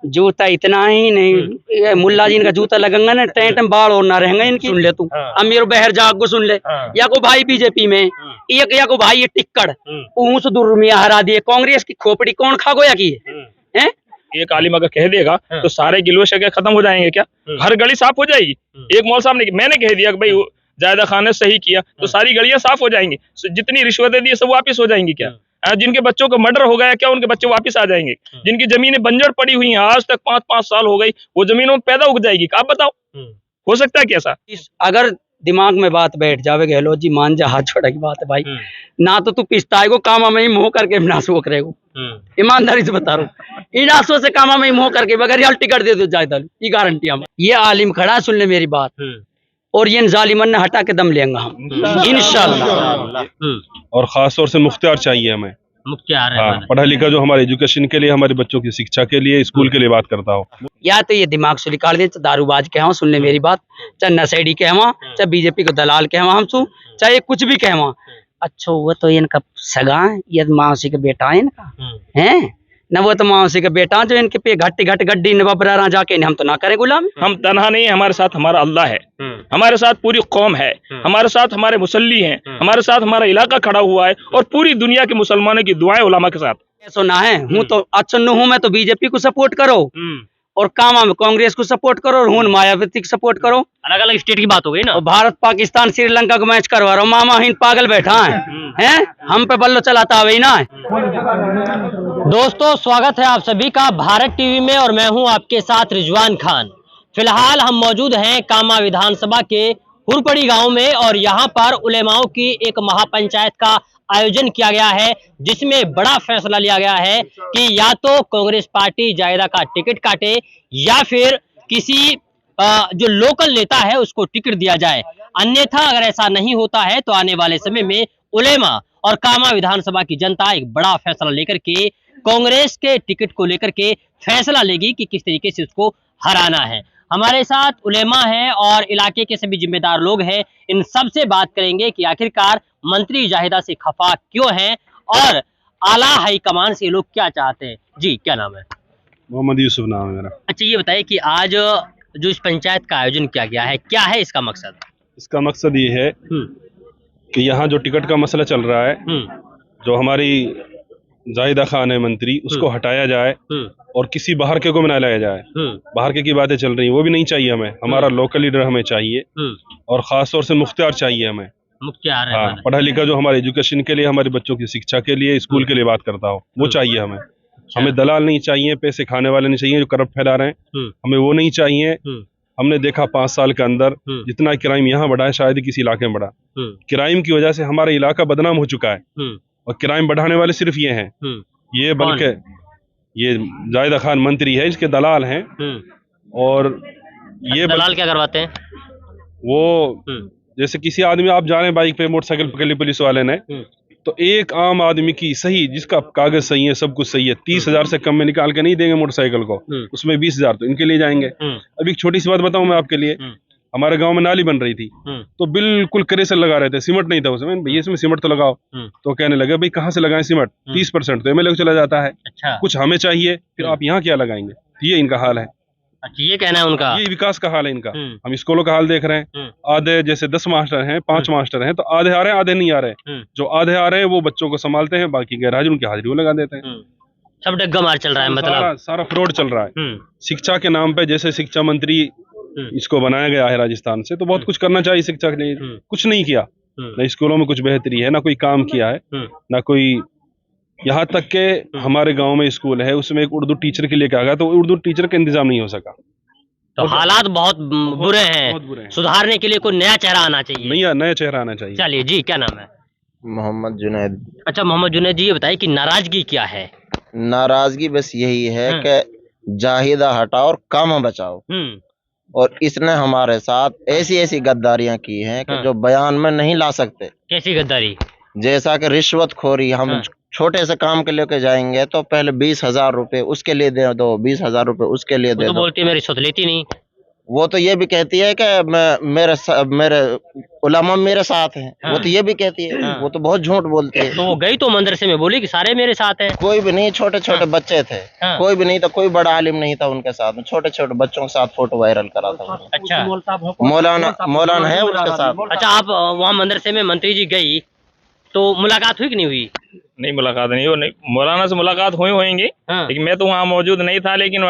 जूता इतना ही नहीं, ये मुल्ला जी इनका जूता लगेगा ना टेंट में बाढ़ और ना रहेंगे इनकी। सुन ले तू अमीर बहर जाग को सुन ले, या को भाई बीजेपी में एक, या को भाई ये टिक्कड़ ऊंस दुर्मिया हरा दिए, कांग्रेस की खोपड़ी कौन खा गोया की है? एक आलिम अगर कह देगा तो सारे गिलवे शिकवे खत्म हो जाएंगे क्या? हर गली साफ हो जाएगी। एक मौल साहब ने, मैंने कह दिया कि भाई जायदा खान ने सही किया तो सारी गलियां साफ हो जाएंगी, जितनी रिश्वतें दी सब वापस हो जाएंगी क्या? जिनके बच्चों का मर्डर हो गया क्या उनके बच्चे वापस आ जाएंगे? जिनकी जमीनें बंजर पड़ी हुई हैं आज तक 5-5 साल हो गई, वो जमीनों में पैदा उग जाएगी? आप बताओ हो सकता है कैसा? अगर दिमाग में बात बैठ जावे गहलोत जी, मान जा हाथ छोड़ा की बात है भाई, ना तो तू पिस्ता को कामा में ही मुंह करके नासो करेगो, ईमानदारी से बता रहा हूँ, इन आंसुओं से कामा में ही मुंह करके बगैर यार टिकट दे दो जायदा, ये गारंटी हम। ये आलिम खड़ा सुन ले मेरी बात, और ये जालिमन ने हटा के दम लेंगे हम इंशाल्लाह। और खास तौर से मुख्तियार चाहिए हमें, मुख्तियार हाँ, पढ़ा लिखा जो हमारे एजुकेशन के लिए, हमारे बच्चों की शिक्षा के लिए, स्कूल के लिए बात करता हो। या तो ये दिमाग से निकाल दे, चाहे दारूबाज कहवा सुन ले मेरी बात, चाहे नशेड़ी कहवा, चाहे बीजेपी को दलाल कहवा हम सु, चाहे कुछ भी कहवा। अच्छा वो तो इनका सगा है, ये मासी का बेटा है इनका है न, वो तो मासी का बेटा जो इनके पे घट गड्डी नबरा जाके हम तो ना करें गुलाम। हम तनहा नहीं है, हमारे साथ हमारा अल्लाह है, हमारे साथ पूरी कौम है, हमारे साथ हमारे मुसल्ली हैं, हमारे साथ हमारा इलाका खड़ा हुआ है, और पूरी दुनिया के मुसलमानों की दुआएं उलमा के साथ। ऐसा ना है हूँ तो अच्छा न हूँ, मैं तो बीजेपी को सपोर्ट करो और कामा में कांग्रेस को सपोर्ट करो, और हूँ मायावती को सपोर्ट करो। अलग अलग स्टेट की बात हो गई ना। और भारत पाकिस्तान श्रीलंका का मैच करवा रहा हूँ, मामा हिंद पागल बैठा है हम पे बल्लो चलाता है ना। दोस्तों स्वागत है आप सभी का भारत टीवी में, और मैं हूं आपके साथ रिजवान खान। फिलहाल हम मौजूद हैं कामा विधानसभा के हुरपड़ी गांव में, और यहां पर उलेमाओं की एक महापंचायत का आयोजन किया गया है, जिसमें बड़ा फैसला लिया गया है कि या तो कांग्रेस पार्टी जायदा का टिकट काटे, या फिर किसी जो लोकल नेता है उसको टिकट दिया जाए। अन्यथा अगर ऐसा नहीं होता है तो आने वाले समय में उलेमा और कामा विधानसभा की जनता एक बड़ा फैसला लेकर के कांग्रेस के टिकट को लेकर के फैसला लेगी कि किस तरीके से उसको हराना है। हमारे साथ उलेमा है और इलाके के सभी जिम्मेदार लोग हैं, इन सब से बात करेंगे कि आखिरकार मंत्री जाहिदा से खफा क्यों हैं और आला हाईकमान से लोग क्या चाहते हैं। जी क्या नाम है? मोहम्मद यूसुफ नाम है मेरा। अच्छा ये बताइए कि आज जो इस पंचायत का आयोजन किया गया है, क्या है इसका मकसद? इसका मकसद ये है कि यहाँ जो टिकट का मसला चल रहा है, जो हमारी जाहिदा खान है मंत्री, उसको हटाया जाए और किसी बाहर के को बना लाया जाए। बाहर के की बातें चल रही हैं, वो भी नहीं चाहिए हमें, हमारा लोकल लीडर हमें चाहिए, और खास तौर से मुख्तियार चाहिए हमें। मुख्तियार है, हाँ, पढ़ा लिखा जो हमारे एजुकेशन के लिए, हमारे बच्चों की शिक्षा के लिए, स्कूल के लिए बात करता हो, वो चाहिए हमें। हमें दलाल नहीं चाहिए, पैसे खाने वाले नहीं चाहिए जो करप्ट फैला रहे हैं, हमें वो नहीं चाहिए। हमने देखा 5 साल के अंदर जितना क्राइम यहाँ बढ़ा है शायद ही किसी इलाके में बढ़ा। क्राइम की वजह से हमारा इलाका बदनाम हो चुका है, और क्राइम बढ़ाने वाले सिर्फ ये हैं, ये बल्कि ये जाहिदा खान मंत्री है, इसके दलाल हैं। और ये दलाल क्या करवाते हैं? वो जैसे किसी आदमी, आप जा रहे हैं बाइक पे, मोटरसाइकिल पकड़ ली पुलिस वाले ने, तो एक आम आदमी की सही, जिसका कागज सही है, सब कुछ सही है, 30,000 से कम में निकाल के नहीं देंगे मोटरसाइकिल को, उसमें 20,000 तो इनके लिए जाएंगे। अभी एक छोटी सी बात बताऊं मैं आपके लिए, हमारे गांव में नाली बन रही थी, तो बिल्कुल क्रेशर लगा रहे थे, सीमेंट नहीं था उसमें, भैया इसमें सीमेंट तो लगाओ, तो कहने लगे भाई कहाँ से लगाएं सीमेंट, 30% तो एमएलए को चला जाता है। अच्छा। कुछ हमें चाहिए, फिर आप यहाँ क्या लगाएंगे? ये इनका हाल है। अच्छा ये कहना है उनका, ये विकास का हाल है इनका। हम स्कूलों का हाल देख रहे हैं, आधे जैसे 10 मास्टर हैं, 5 मास्टर हैं, तो आधे आ रहे हैं, आधे नहीं आ रहे। जो आधे आ रहे हैं वो बच्चों को संभालते हैं, बाकी गैर हाजिर उनकी हाजिरी लगा देते हैं। सब डग्गा मार चल रहा है, मतलब सारा फ्रॉड चल रहा है। शिक्षा के नाम पे, जैसे शिक्षा मंत्री इसको बनाया गया है राजस्थान से, तो बहुत कुछ करना चाहिए शिक्षा के लिए, कुछ नहीं किया। न स्कूलों में कुछ बेहतरी है, ना कोई काम किया है, ना कोई, यहाँ तक के हमारे गांव में स्कूल है, उसमें एक उर्दू टीचर के लिए कहा गया, तो उर्दू टीचर का इंतजाम नहीं हो सका। तो हालात बहुत बुरे हैं, सुधारने के लिए कोई नया चेहरा आना चाहिए। नया चेहरा आना चाहिए। चलिए जी क्या नाम है? मोहम्मद जुनैद। अच्छा मोहम्मद जुनैद जी, ये बताइए कि नाराजगी क्या है? नाराजगी बस यही है कि जाहिदा हटाओ और काम बचाओ, और इसने हमारे साथ ऐसी ऐसी गद्दारियां की हैं कि जो बयान में नहीं ला सकते। कैसी गद्दारी? जैसा कि रिश्वतखोरी, हम छोटे से काम के लेके जाएंगे तो पहले 20,000 रुपए उसके लिए दे दो, 20,000 रुपए उसके लिए दे दो। बोलती है मैं रिश्वत लेती नहीं। वो तो ये भी कहती है कि मेरे उलमा मेरे साथ हैं। हाँ। वो तो ये भी कहती है। हाँ। वो तो बहुत झूठ बोलती है। तो वो गई तो मदरसे में बोली कि सारे मेरे साथ हैं। कोई भी नहीं, छोटे छोटे बच्चे थे। हाँ। कोई भी नहीं था, कोई बड़ा आलिम नहीं था उनके साथ में। छोटे छोटे बच्चों के साथ फोटो वायरल करा था उन्होंने। अच्छा, मौलाना है उसके साथ। अच्छा, आप वहाँ मदरसे में मंत्री जी गई तो मुलाकात हुई कि नहीं हुई? नहीं, मुलाकात नहीं हो, नहीं मौलाना से मुलाकात हुई होंगी, हाँ। लेकिन मैं तो वहाँ मौजूद नहीं था। लेकिन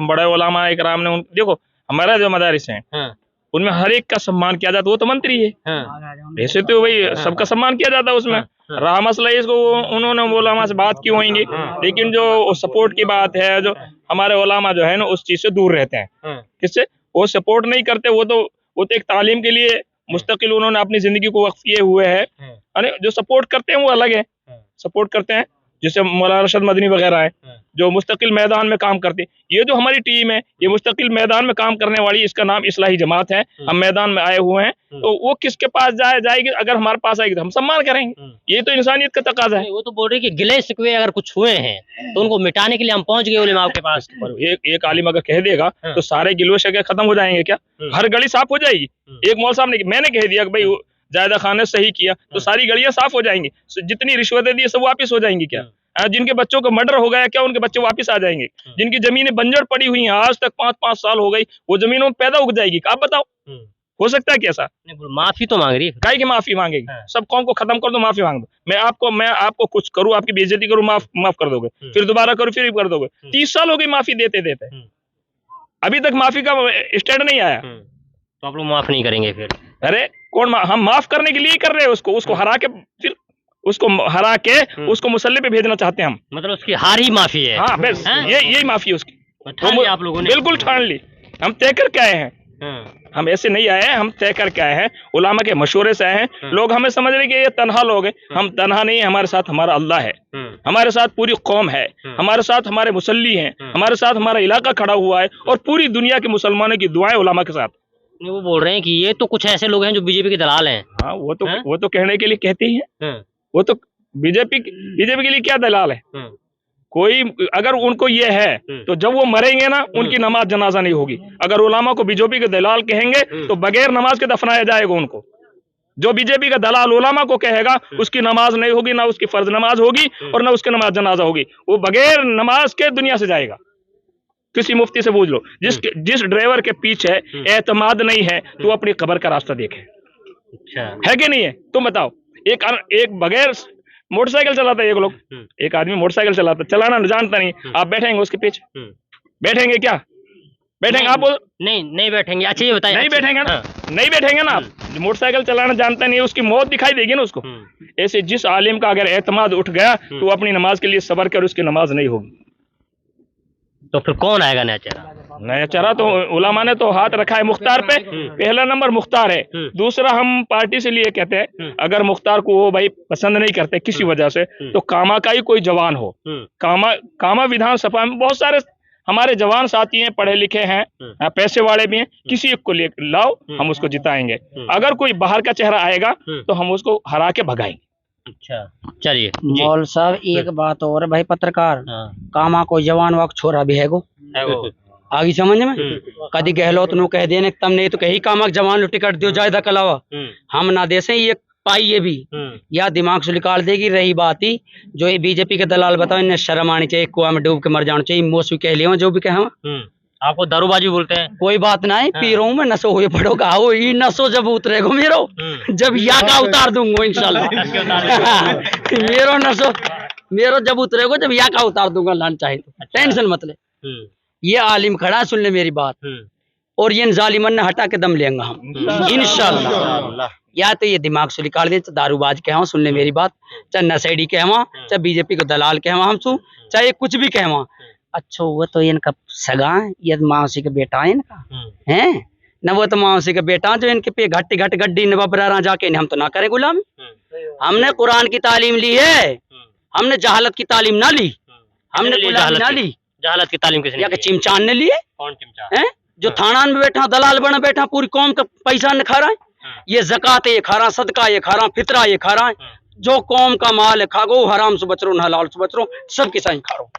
बड़े उलमा इकराम ने देखो हमारा जो मदारिस हैं हाँ। उनमें हर एक का सम्मान किया जाता है। वो तो मंत्री है, हाँ। वैसे तो भाई सबका सम्मान किया जाता है उसमें। रहा मसला इसको उन्होंने उलमा से बात की होंगी, लेकिन जो सपोर्ट की बात है, जो हमारे उलमा जो है ना उस चीज से दूर रहते हैं। किससे? वो सपोर्ट नहीं करते। वो तो एक तालीम के लिए मुस्तकिल उन्होंने अपनी जिंदगी को वक्फ किए हुए है। जो सपोर्ट करते हैं वो अलग है, सपोर्ट करते हैं, जैसे मौलाना अरशद मदनी वगैरह है जो मुस्तकिल मैदान में काम करते हैं। ये जो हमारी टीम है ये मुस्तकिल मैदान में काम करने वाली, इसका नाम इस्लाही जमात है। हम मैदान में आए हुए हैं, तो वो किसके पास जाएगी? अगर हमारे पास आएगी तो हम सम्मान करेंगे। ये तो इंसानियत का तकाजा है। वो तो बोल रही कि गिले शिकवे अगर कुछ हुए हैं तो उनको मिटाने के लिए हम पहुंच गए उलेमा के पास। एक आलिम अगर कह देगा तो सारे गिलो शिकवे खत्म हो जाएंगे क्या? हर गली साफ हो जाएगी। एक मौल साहब ने, मैंने कह दिया कि भाई जायदा खान ने सही किया तो सारी गलियां साफ हो जाएंगी। जितनी रिश्वतें दी सब वापस हो जाएंगी क्या? जिनके बच्चों का मर्डर हो गया क्या उनके बच्चे वापस आ जाएंगे? जिनकी जमीनें बंजर पड़ी हुई हैं आज तक 5-5 साल हो गई, वो जमीनों में पैदा उग जाएगी। आप बताओ हो सकता है कैसा? माफी तो मांग रही है, काहे की माफी मांगेगी? सब कौम को खत्म कर दो, माफी मांग दो। मैं आपको कुछ करूँ, आपकी बेइज्जती करूँ, माफ कर दोगे, फिर दोबारा करूँ फिर कर दोगे। 30 साल हो गई माफी देते देते, अभी तक माफी का स्टैंड नहीं आया। तो आप लोग माफ नहीं करेंगे फिर? अरे कौन हम माफ करने के लिए ही कर रहे हैं। उसको हरा के, फिर उसको हरा के उसको मुसल्ले पे भेजना चाहते हैं हम। मतलब उसकी हार ही माफी है? हाँ बस यही माफी है उसकी। ठान लिया आप लोगों ने? बिल्कुल ठान ली। हम तय करके आए हैं, हम ऐसे नहीं आए हैं, हम तय करके आए हैं, उलामा के मशवरे से आए हैं। लोग हमें समझ रहे कि ये तनहा लोग हैं, हम तनहा नहीं है। हमारे साथ हमारा अल्लाह है, हमारे साथ पूरी कौम है, हमारे साथ हमारे मुसल्ली हैं, हमारे साथ हमारा इलाका खड़ा हुआ है, और पूरी दुनिया के मुसलमानों की दुआएं उलामा के साथ। वो बोल रहे हैं कि ये तो कुछ ऐसे लोग हैं जो बीजेपी के दलाल हैं। हाँ, वो तो कहने के लिए कहती है। वो तो बीजेपी के लिए क्या दलाल है? कोई अगर उनको ये है तो जब वो मरेंगे ना उनकी नमाज जनाजा नहीं होगी। अगर उलामा को बीजेपी के दलाल कहेंगे तो बगैर नमाज के दफनाया जाएगा उनको। जो बीजेपी का दलाल उलामा को कहेगा उसकी नमाज नहीं होगी, ना उसकी फर्ज नमाज होगी और ना उसकी नमाज जनाजा होगी। वो बगैर नमाज के दुनिया से जाएगा। किसी मुफ्ती से पूछ लो, जिस ड्राइवर के पीछे एतमाद नहीं है तो अपनी कब्र का रास्ता देखे। अच्छा है कि नहीं है? तुम बताओ। एक बगैर मोटरसाइकिल चलाता है, एक आदमी मोटरसाइकिल चलाता, चलाना जानता नहीं, आप बैठेंगे उसके पीछे? बैठेंगे क्या? बैठेंगे आप? नहीं बैठेंगे। अच्छा ये बताइए, नहीं बैठेंगे ना? नहीं बैठेंगे ना आप? मोटरसाइकिल चलाना जानता नहीं, उसकी मौत दिखाई देगी ना उसको। ऐसे जिस आलिम का अगर एतमाद उठ गया तो अपनी नमाज के लिए सब्र कर, उसकी नमाज नहीं होगी। तो फिर कौन आएगा नया चेहरा? नया चेहरा तो उलामा ने तो हाथ रखा है मुख्तार पे। पहला नंबर मुख्तार है। दूसरा हम पार्टी से लिए कहते हैं, अगर मुख्तार को वो भाई पसंद नहीं करते किसी वजह से तो कामा का ही कोई जवान हो। कामा विधानसभा में बहुत सारे हमारे जवान साथी हैं, पढ़े लिखे हैं, पैसे वाले भी हैं, किसी एक को ले लाओ, हम उसको जिताएंगे। अगर कोई बाहर का चेहरा आएगा तो हम उसको हरा के भगाएंगे। अच्छा चलिए मौल साहब एक बात और है भाई, पत्रकार कामा कोई जवान वक्त छोरा भी है गो आगे समझ में कदी गहलोत नो कह देने तम नहीं तो कही कामा जवान लो टिकट दियो जायदा कलावा हम ना दे से ये पाइए भी या दिमाग से निकाल देगी। रही बात ही जो ये बीजेपी के दलाल बताओ, इन्हें शर्म आनी चाहिए, कुआं में डूब के मर जाना चाहिए। मौसमी कह लियो जो भी कहा, आपको दारूबाजी बोलते हैं, कोई बात ना है। पी रहा हूँ मैं, नशो हुए पड़ोगा हो, ये नशो जब उतरेगो मेरो, जब या का उतार दूंगा इंशाल्लाह। मेरो नशो मेरो जब उतरेगो, जब या का उतार दूंगा, लान चाहे तो टेंशन मत ले। ये आलिम खड़ा, सुन ले मेरी बात, और ये जालिमन ने हटा के दम लेंगे हम इंशाल्लाह। या तो ये दिमाग से निकाल दे, दारूबाज कहवा, सुन ले मेरी बात, चाहे नशेड़ी कहवा, चाहे बीजेपी को दलाल कहवा, हम सु चाहे कुछ भी कहवा। अच्छा वो तो इनका सगा है, ये मासी का बेटा है इनका, है न? वो तो मासी का बेटा जो इनके पे घट गड्डी न बबरा जाके, हम तो ना करें गुलामी। हमने कुरान की तालीम ली है, हमने जहालत की तालीम ना ली, हमने गुलामी ना ली। जहालत की तालीम किसने ली? चिमचान ने लिए। कौन चिमचान? है जो थाना में बैठा, दलाल बना बैठा, पूरी कौम का पैसा न खा रहा है। ये ज़कात ये खा रहा, सदका ये खा रहा, फितरा ये खा रहा है। जो कौम का माल है खागो, हराम से बच रो, न हलाल से बच रो, सब किसान खा रो।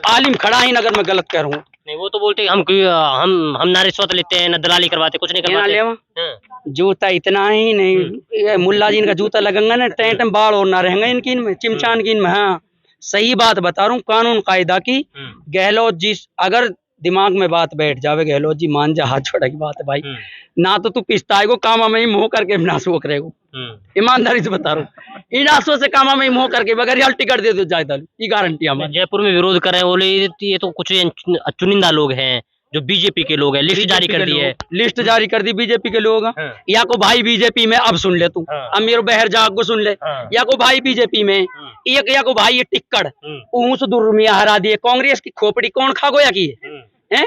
आलिम खड़ा ही, अगर मैं गलत कह रहा हूँ नहीं वो तो बोलते हैं, हम ना रिश्वत लेते हैं ना दलाली करवाते, कुछ नहीं यहाँ ले करवाते। वहाँ। जूता इतना ही नहीं, ये मुल्ला जी इनका जूता लगेगा ना टेंट में बाढ़ और ना रहेंगे इनकी इनमें चिमचान की इनमें। हाँ सही बात बता रहा हूँ, कानून कायदा की। गहलोत जी अगर दिमाग में बात बैठ जावे, गहलोत जी मान जा, हाथ छोड़ा की बात है भाई। ना तो तू पिस्ताएगो कामा में ही मुंह करके नास वो करेगो, ईमानदारी से बता रहा हूँ। इन आंसुओं से कामा में ही मुंह करके बगैर यार टिकट दे दो जायदा, ये गारंटी हमारी। जयपुर में विरोध कर रहे हैं बोले ये तो कुछ चुनिंदा लोग हैं जो बीजेपी के लोग हैं, लिस्ट जारी कर दी है। लिस्ट जारी कर दी बीजेपी के लोग। या को भाई बीजेपी में, अब सुन ले तू, अमीर बहर जाग को सुन ले। या को भाई बीजेपी में, एक या को भाई ये टिक्कड़ ऊस दुर्मिया हरा दिए, कांग्रेस की खोपड़ी कौन खा गोया की है,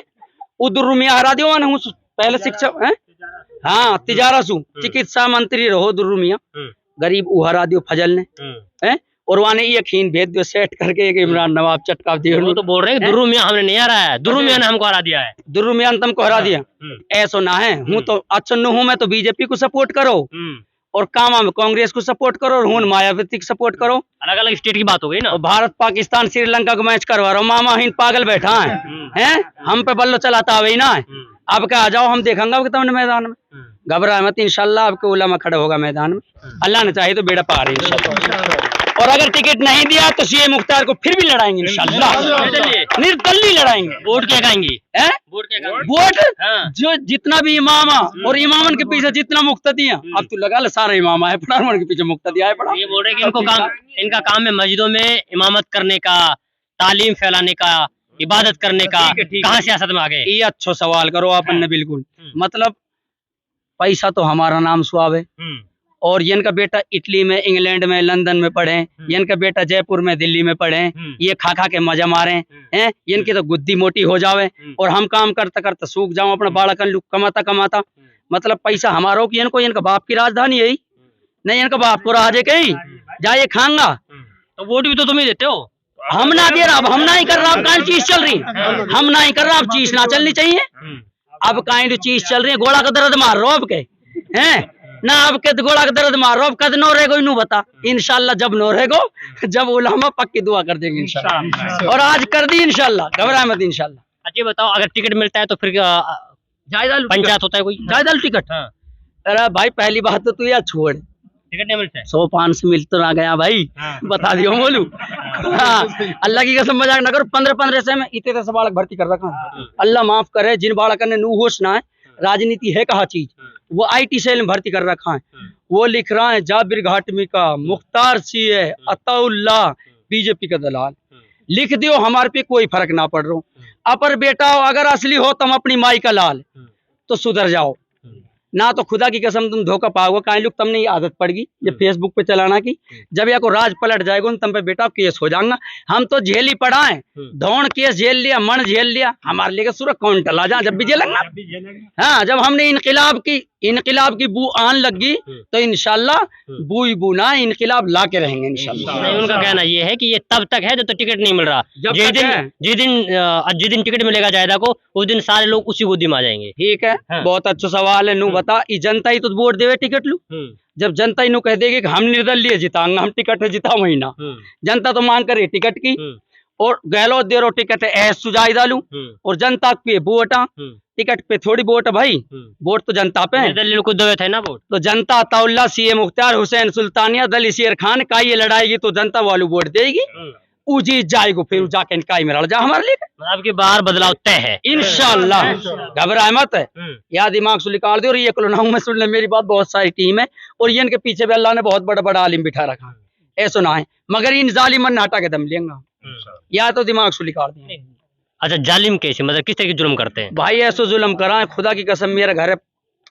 वो दुर्मिया हरा दियो ना पहले शिक्षक है। हाँ तिजारसू चिकित्सा मंत्री रहो दुर्मिया, गरीब ऊ हरा दियो फजल ने है, और वाने ये खीन भेज दियो सेट करके एक इमरान नवाब चटका दियो। वो तो बोल रहे हैं दुर्रू मियां हमने नहीं हराया है, दुर्रू मियां ने हमको हरा दिया है। दुर्रू मियां ने तुमको हरा दिया, ऐसा ना है। हूँ तो अच्छा न हूँ मैं तो बीजेपी को सपोर्ट करो, और कामा में कांग्रेस को सपोर्ट करो, और हूँ मायावती को सपोर्ट करो। अलग अलग स्टेट की बात हो गई ना। और भारत पाकिस्तान श्रीलंका का मैच करवा रहा हूँ, मामा हिंद पागल बैठा है, हम पे बल्लो चलाता हुआ ही ना है। अब क्या आ जाओ, हम देखेंगे अब तुमने मैदान में, घबरा मत, इंशाल्लाह आपके उलमा खड़ा होगा मैदान में, अल्लाह ने चाहे तो बेड़ा पार है इंशाल्लाह। और अगर टिकट नहीं दिया तो सीए मुख्तार को फिर भी लड़ाएंगे इंशाल्लाह, निर्दलीय लड़ाएंगे। वोट क्या कहेंगे? वोट जो जितना भी इमामा और इमामन के पीछे जितना मुक्तदिया, अब तू लगा ले सारे इमामा है पठान के पीछे मुक्तदिया है पड़ा। ये बोल रहे कि इनका काम है मस्जिदों में इमामत करने का, तालीम फैलाने का, इबादत करने का। कहाँ सियासत में आ गए? ये अच्छा सवाल करो आपन ने, बिल्कुल मतलब पैसा तो हमारा नाम सुहाव है, और इनका बेटा इटली में, इंग्लैंड में, लंदन में पढ़े, इनका बेटा जयपुर में, दिल्ली में पढ़े, ये खा खा के मजा मारे हैं, इनकी तो गुद्दी मोटी हो जावे, और हम काम करते करते सूख जाओ, अपना बाड़ा लू कमाता कमाता। मतलब पैसा हमारा हो कि इनको, इनका बाप की राजधानी यही नहीं, इनका बाप को राजे कही जाए खांगा, तो वोट भी तो तुम ही देते हो। हम ना दे रहा, अब हम नहीं कर रहा, अब कहीं चीज चल रही, हम नहीं कर रहा, अब चीज ना चलनी चाहिए। अब कहीं चीज चल रही है, गोला का दर्द मार रहा अब के हैं ना, अब के गोला का दर्द मार रहा, अब कद नो रहेगो इनू बता। इंशाल्लाह जब नो रहेगो, जब उलमा पक्की दुआ कर देंगे इंशाल्लाह, और आज कर दी इंशाल्लाह, घबरा मत इंशाल्लाह। अच्छा बताओ, अगर टिकट मिलता है तो फिर जायदा पंचायत होता है कोई? जायदा टिकट? अरे भाई पहली बात तो तू यार छोड़, टिकट नहीं मिलता है, 100-500 मिल तो ना गया भाई, बता दियो बोलू। अल्लाह की कसम मजाक ना करो, 15-15 से में इतने से बालक भर्ती कर रखा, अल्लाह माफ करे जिन बालक ने नू होश ना है, राजनीति है कहा चीज, वो IT सेल में भर्ती कर रखा है, वो लिख रहा है जाबिर घाटमी का मुख्तार सीए अताउल्लाह बीजेपी का दलाल, लिख दियो, हमारे पे कोई फर्क ना पड़ रहा। अपर बेटा अगर असली हो तुम अपनी माई का लाल तो सुधर जाओ, ना तो खुदा की कसम तुम धोखा पाओगे। काई लोग तुमने ये आदत पड़ गई ये फेसबुक पे चलाना की, जब या को राज पलट जाएगा तुम पे बेटा केस हो जाएगा। हम तो झेल ही पड़ा है, धौण केस झेल लिया, मन झेल लिया, हमारे लिए सूरत कौन टला जा जब भी झेलेंगे। हाँ जब हमने इनकलाब की बू आन लगी तो इंशाल्लाह बू ही बू ना इनकलाब ला के रहेंगे इंशाल्लाह। नहीं, उनका कहना ये है कि ये तब तक है जब तो टिकट नहीं मिल रहा, जिस दिन टिकट मिलेगा जायदा को उस दिन सारे लोग उसी गोदी में आ जाएंगे। ठीक है, बहुत अच्छा सवाल है। नू बता, जनता ही तो वोट देवे टिकट लू, जब जनता ही नू कह देगी कि हम निर्दलीय जिताएंगे, हम टिकट है जिता वही ना, जनता तो मांग करे टिकट की, और गहलोत दे रो टिकट है ऐस सुजाई डालू, और जनता पे वोट टिकट पे थोड़ी वोट भाई, वोट तो जनता पे है, को दवे थे ना वोट, तो जनता अताउल्लाह सीए मुख्तार हुसैन सुल्तानिया दली शेर खान का ये लड़ाएगी तो जनता वालू वोट देगी, ऊ जीत जाएगो, फिर जाके इनका मेरा जा हमारे लिए। आपकी बार बदलाव तय है इंशाल्लाह, घबराए मत है, या दिमाग से निकाल दे। और ये कलोनाऊ में सुन ले मेरी बात, बहुत सारी टीम है और ये इनके पीछे भी अल्लाह ने बहुत बड़ा बड़ा आलिम बिठा रखा है, ऐसा ना है, मगर इन जालिमन ने हटा के दम लेंगे, या तो दिमाग से निकाल दें। अच्छा जालिम कैसे, मतलब किस तरह की जुल्म करते हैं भाई? ऐसा जुल्म करा है खुदा की कसम, मेरे घर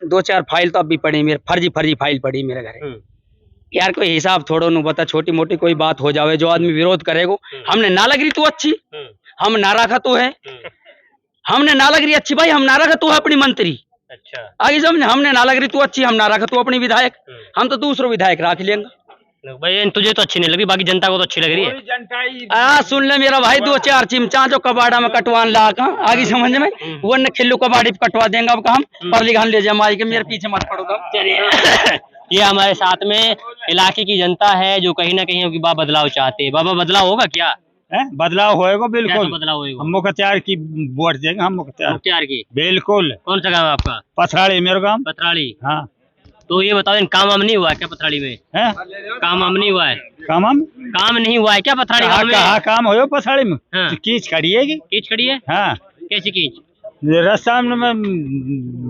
2-4 फाइल तो अब भी पड़ी, मेरे फर्जी फाइल पड़ी मेरे घर यार, कोई हिसाब थोड़ो नु बता, छोटी मोटी कोई बात हो जावे जो आदमी विरोध करेगो, हमने ना लग रही तू अच्छी, हम ना रखा तू है, हमने ना लग रही अच्छी भाई, हम ना रखा तू है अपनी मंत्री, अच्छा आगे समझ, हमने ना लग रही तू अच्छी, हम ना रखा तू अपनी विधायक, हम तो दूसरों विधायक रख लेंगे भाई। तुझे तो अच्छी नहीं लगी, बाकी जनता को तो अच्छी लग रही है। सुन ले मेरा भाई, 2-4 चिमचा जो कबाड़ा में कटवान ला का आगे समझ में, वो न खिल्लू कबाड़ी पे कटवा देंगे। अब हम पर लिखान ले जाए के, मेरे पीछे मत पड़ोगा। चलिए ये हमारे साथ में इलाके की जनता है जो कहीं ना कहीं आपकी बदलाव चाहते हैं। बाबा बदलाव होगा क्या? बदलाव होएगा कैसा बिल्कुल। बदलाव होएगा? हम मुख्तियार की वोट देंगे, हम मुख्तियार की। बिल्कुल। कौन सा गाँव है आपका? पथराड़ी मेरा गाँव। पथराड़ी। हाँ। तो ये बताओ, इन काम वाम नहीं हुआ है क्या पथराड़ी में? है काम वाम नहीं हुआ है? काम नहीं हुआ है क्या पथराड़ी गाँव में? कहाँ काम हो पथराड़ी में? हाँ। कीच खड़ी है कि? कीच खड़ी है? हाँ। कैसी कीच? रास्ता में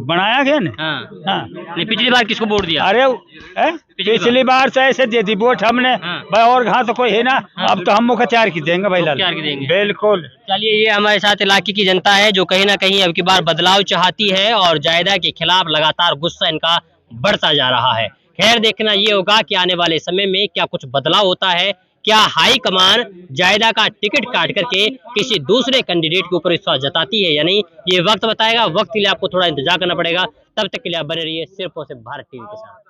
बनाया गया ना। हाँ। हाँ। नहीं, पिछली बार किसको वोट दिया? अरे पिछली बार से ऐसे दे दी वोट हमने। हाँ। भाई और घास तो कोई है ना। अब तो हम मुख्तियार की देंगे भाई लाल। मुख्तियार की देंगे। बिल्कुल। चलिए, ये हमारे साथ इलाके की जनता है जो कहीं ना कहीं अब की बार बदलाव चाहती है और जायदा के खिलाफ लगातार गुस्सा इनका बढ़ता जा रहा है। खैर, देखना ये होगा कि आने वाले समय में क्या कुछ बदलाव होता है, क्या हाई कमान जायदा का टिकट काट करके किसी दूसरे कैंडिडेट के ऊपर विश्वास जताती है या नहीं, ये वक्त बताएगा। वक्त के लिए आपको थोड़ा इंतजार करना पड़ेगा। तब तक के लिए आप बने रहिए सिर्फ और सिर्फ भारत टीवी के साथ।